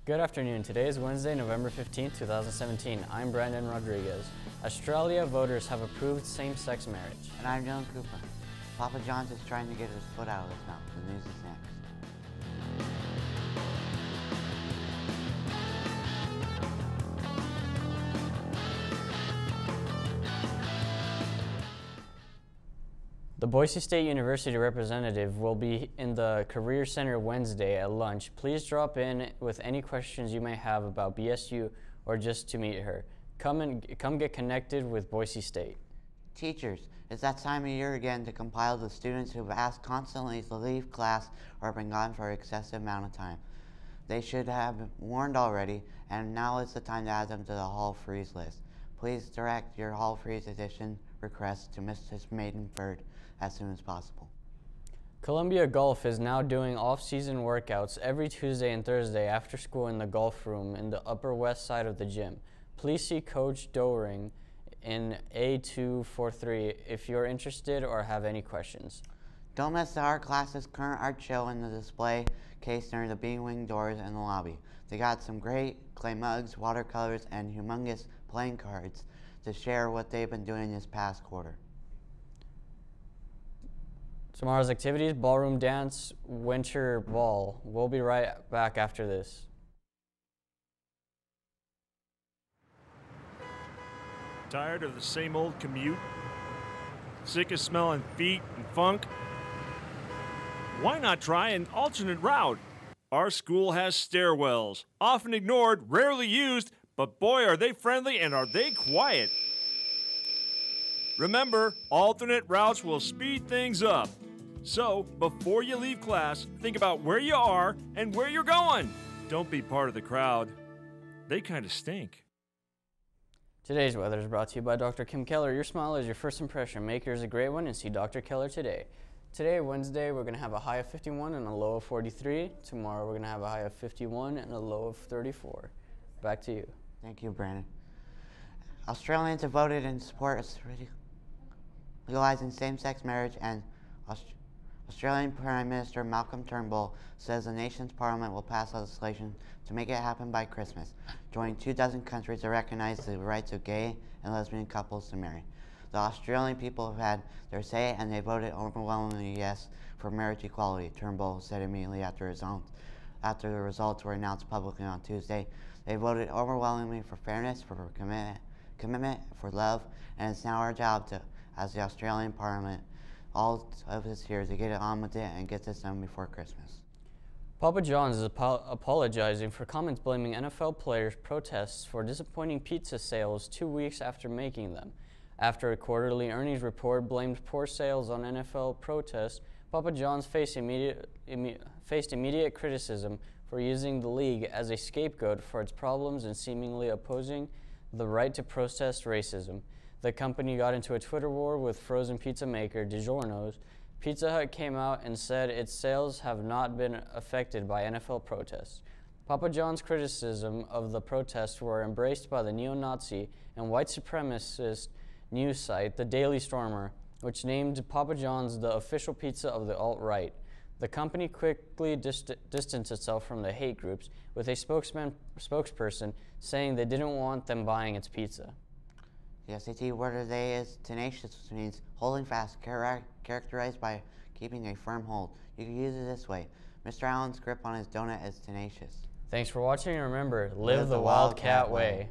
Good afternoon. Today is Wednesday, November 15th, 2017. I'm Brandon Rodriguez. Australia voters have approved same-sex marriage. And I'm Dylan Cooper. Papa John's is trying to get his foot out of his mouth. The news is next. The Boise State University representative will be in the Career Center Wednesday at lunch. Please drop in with any questions you may have about BSU or just to meet her. Come get connected with Boise State. Teachers, it's that time of year again to compile the students who have asked constantly to leave class or been gone for an excessive amount of time. They should have warned already, and now is the time to add them to the Hall Freeze list. Please direct your Hall Freeze edition requests to Mrs. Maidenford as soon as possible. Columbia Golf is now doing off-season workouts every Tuesday and Thursday after school in the golf room in the upper west side of the gym. Please see Coach Doering in A243 if you're interested or have any questions. Don't miss the art class's current art show in the display case near the Bean Wing doors in the lobby. They got some great clay mugs, watercolors, and humongous playing cards to share what they've been doing this past quarter. Tomorrow's activities: ballroom dance, winter ball. We'll be right back after this. Tired of the same old commute? Sick of smelling feet and funk? Why not try an alternate route? Our school has stairwells, often ignored, rarely used, but boy are they friendly and are they quiet. Remember, alternate routes will speed things up. So, before you leave class, think about where you are and where you're going. Don't be part of the crowd. They kind of stink. Today's weather is brought to you by Dr. Kim Keller. Your smile is your first impression. Make yours a great one and see Dr. Keller today. Today, Wednesday, we're going to have a high of 51 and a low of 43. Tomorrow, we're going to have a high of 51 and a low of 34. Back to you. Thank you, Brandon. Australians have voted in support of legalizing same-sex marriage, and Australian Prime Minister Malcolm Turnbull says the nation's parliament will pass legislation to make it happen by Christmas, joining 24 countries to recognize the rights of gay and lesbian couples to marry. The Australian people have had their say, and they voted overwhelmingly yes for marriage equality, Turnbull said immediately after the results were announced publicly on Tuesday. They voted overwhelmingly for fairness, for commitment, for love, and it's now our job to, as the Australian Parliament, all of us here, to get on with it and get this done before Christmas. Papa John's is apologizing for comments blaming NFL players' protests for disappointing pizza sales 2 weeks after making them. After a quarterly earnings report blamed poor sales on NFL protests, Papa John's faced immediate criticism for using the league as a scapegoat for its problems and seemingly opposing the right to protest racism. The company got into a Twitter war with frozen pizza maker DiGiorno's. Pizza Hut came out and said its sales have not been affected by NFL protests. Papa John's criticism of the protests were embraced by the neo-Nazi and white supremacist news site, The Daily Stormer, which named Papa John's the official pizza of the alt-right. The company quickly distanced itself from the hate groups, with a spokesperson saying they didn't want them buying its pizza. The SAT word of the day is tenacious, which means holding fast, characterized by keeping a firm hold. You can use it this way: Mr. Allen's grip on his donut is tenacious. Thanks for watching, and remember, live the Wildcat way.